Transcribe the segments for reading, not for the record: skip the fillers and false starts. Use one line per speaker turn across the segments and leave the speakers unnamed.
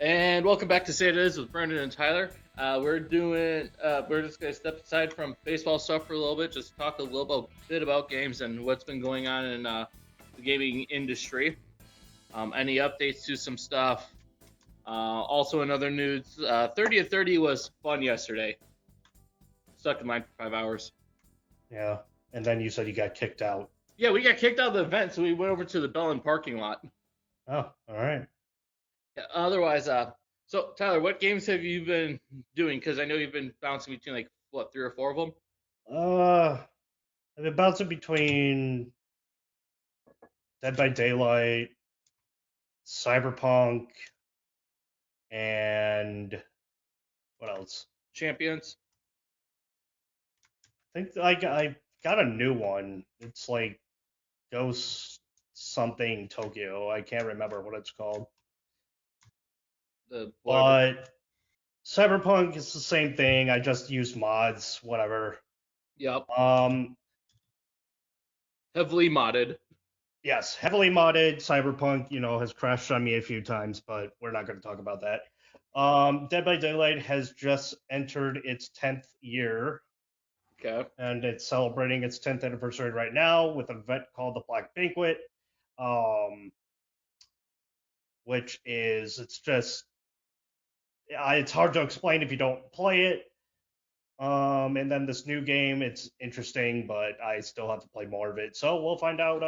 And welcome back to Say It Is with Brendan and Tyler. We're just gonna step aside from baseball stuff for a little bit, just talk a little bit about games and what's been going on in the gaming industry. Any updates to some stuff? Also, in other news, 30 at 30 was fun yesterday. Stuck in line for 5 hours.
Yeah, and then you said you got kicked out.
Yeah, we got kicked out of the event, so we went over to the Bellin parking lot.
Oh, all right.
Yeah, otherwise, so Tyler, what games have you been doing? Because I know you've been bouncing between like what 3 or 4 of them.
I've been bouncing between Dead by Daylight, Cyberpunk, and what else?
Champions.
I think I got a new one. It's like Ghost something Tokyo. I can't remember what it's called.
The whatever.
But Cyberpunk is the same thing. I just use mods, whatever.
Yep.
Um,
Heavily modded.
yes, heavily modded Cyberpunk, has crashed on me a few times, but we're not going to talk about that. Dead by Daylight has just entered its 10th year,
Okay.
and it's celebrating its 10th anniversary right now with an event called the Black Banquet, um, which is, it's hard to explain if you don't play it. And then this new game, it's interesting, but I still have to play more of it. So we'll find out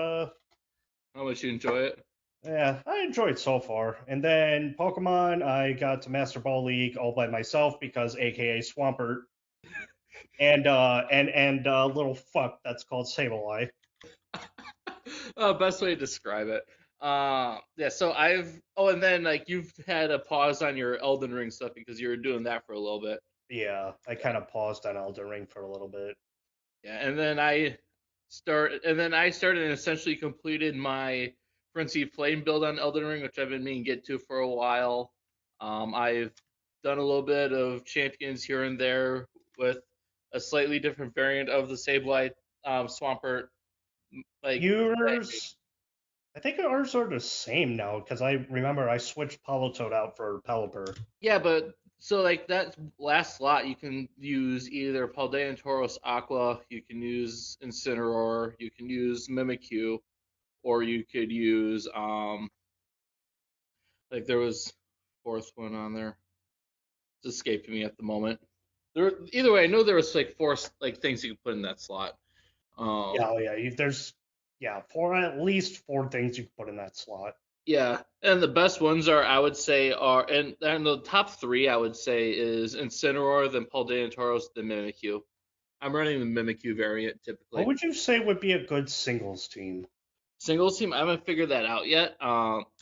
How much you enjoy it?
Yeah, I enjoyed it so far. And then Pokemon, I got to Master Ball League all by myself because AKA Swampert and little fuck that's called Sableye.
Best way to describe it. Yeah. So and then like you've had a pause on your Elden Ring stuff because you were doing that for a little bit.
Yeah, I kind of paused on Elden Ring for a little bit.
Yeah. And then I started and essentially completed my Frenzy Flame build on Elden Ring, which I've been meaning to get to for a while. I've done a little bit of champions here and there with a slightly different variant of the Sableye Swampert. Like,
Yours, I think ours are the same now because I remember I switched Palatoad out for Pelipper.
yeah, but so like that last slot, you can use either Paldea and Tauros Aqua, you can use Incineroar, you can use Mimikyu, or you could use like there was fourth one on there. It's escaping me at the moment. Either way, I know there was like four like things you could put in that slot.
Yeah, oh yeah, there's four at least four things you can put in that slot.
Yeah, and the best ones are I would say are and the top three I would say is Incineroar, then Paldea and Tauros, then Mimikyu. I'm running the Mimikyu variant typically.
What would you say would be a good singles team?
Singles team, I haven't figured that out yet.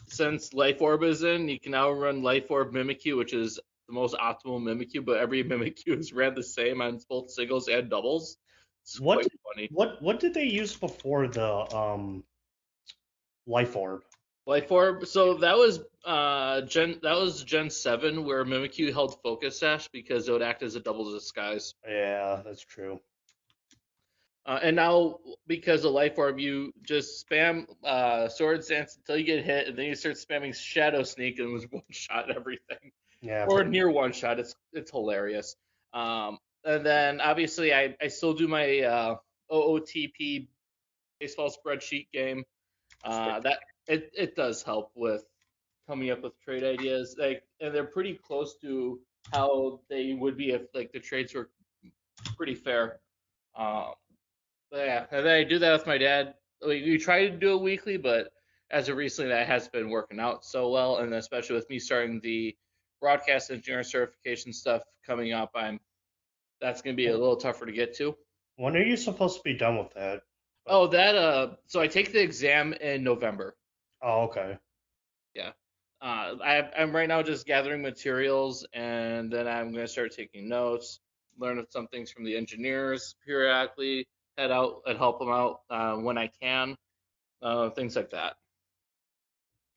Since Life Orb is in, you can now run Life Orb Mimikyu, which is the most optimal Mimikyu, but every Mimikyu is ran the same on both singles and doubles. It's quite funny.
What did they use before the Life Orb?
Life Orb, so that was Gen 7 where Mimikyu held Focus Sash because it would act as a double disguise.
Yeah, that's true.
And now, because of Life Orb, you just spam Sword Dance until you get hit, and then you start spamming Shadow Sneak and was one shot everything,
Yeah,
or near one shot. It's hilarious. And then obviously, I still do my OOTP baseball spreadsheet game. That it does help with coming up with trade ideas, like, and they're pretty close to how they would be if like the trades were pretty fair. Um, but yeah, and then I do that with my dad. We try to do it weekly, but as of recently, that has been working out so well, and especially with me starting the broadcast engineer certification stuff coming up, that's going to be a little tougher to get to.
when are you supposed to be done with that?
Oh, so I take the exam in November.
Oh, okay.
Yeah. I'm right now just gathering materials, and then I'm going to start taking notes, learn some things from the engineers periodically, head out and help them out when I can, things like that.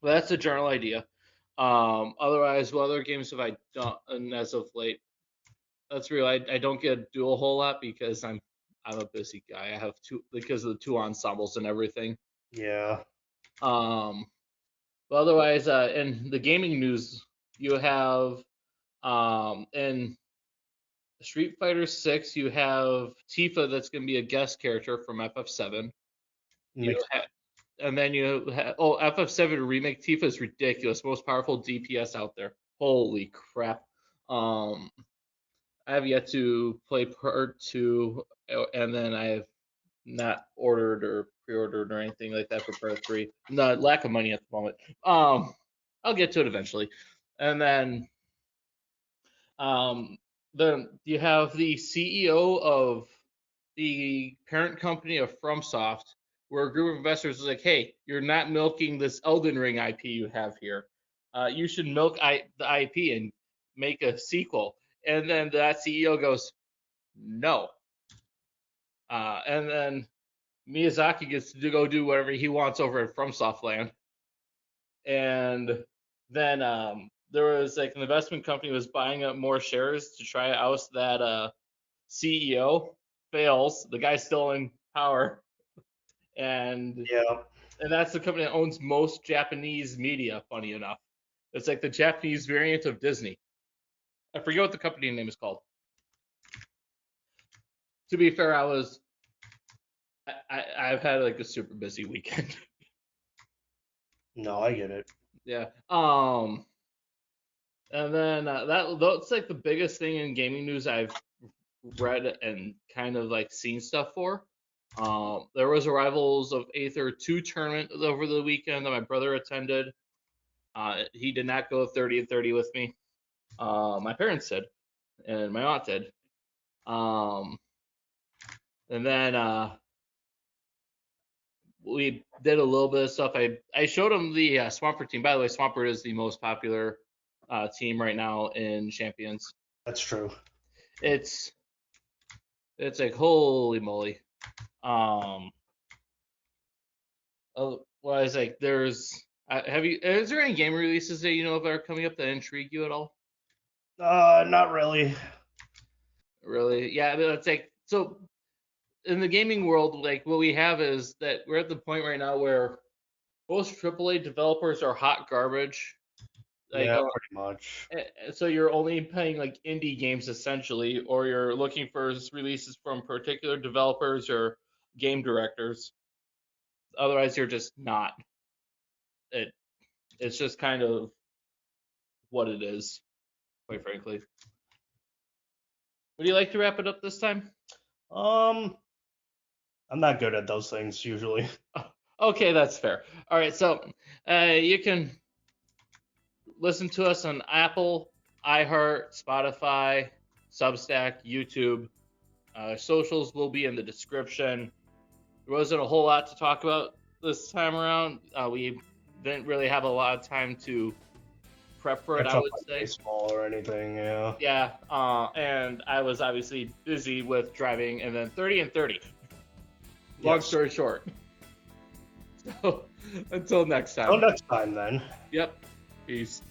But that's the general idea. Otherwise, what other games have I done as of late? That's real. I don't get to do a whole lot because I'm a busy guy. I have two because of the two ensembles and everything.
Yeah.
Um, but otherwise, in the gaming news You have in Street Fighter 6, you have Tifa that's going to be a guest character from FF7. You
Makes
ha- and then you have FF7 remake Tifa is ridiculous, most powerful DPS out there. Holy crap! I have yet to play part 2, and then I have not ordered or pre-ordered or anything like that for part 3. No, lack of money at the moment. I'll get to it eventually, and um, then you have the CEO of the parent company of Fromsoft, where a group of investors was like, "Hey, you're not milking this Elden Ring IP you have here. You should milk the IP and make a sequel." And then that CEO goes, "No." And then Miyazaki gets to go do whatever he wants over at FromSoft Land. And then there was like an investment company was buying up more shares to try to oust that CEO. Fails. The guy's still in power, and
yeah.
that's the company that owns most Japanese media. Funny enough, it's like the Japanese variant of Disney. I forget what the company name is called. To be fair, I've had like a super busy weekend.
No, I get it.
Yeah. And then that's like the biggest thing in gaming news I've read and kind of like seen stuff for. There was a Rivals of Aether 2 tournament over the weekend that my brother attended. He did not go 30 and 30 with me. My parents did, and my aunt did. Um, and then we did a little bit of stuff. I showed him the Swampert team. By the way, Swampert is the most popular team right now in Champions.
That's true.
It's like holy moly. Well, I was like, is there any game releases that you know of that are coming up that intrigue you at all?
Not really.
Really? Yeah, it's like so in the gaming world, like what we have is that we're at the point right now where most AAA developers are hot garbage. Like,
Yeah, pretty much.
so you're only playing like indie games essentially, or you're looking for releases from particular developers or game directors. Otherwise, you're just not. It it's just kind of what it is, quite frankly. Would you like to wrap it up this time?
Um, I'm not good at those things usually.
Okay, that's fair. All right, so you can listen to us on Apple, iHeart, Spotify, Substack, YouTube. Socials will be in the description. There wasn't a whole lot to talk about this time around. We didn't really have a lot of time to prep for it, I would say.
Baseball or anything, yeah.
Yeah, and I was obviously busy with driving, and then 30 and 30. Long story short. So, until next time.
Until next time, then.
Yep. Peace.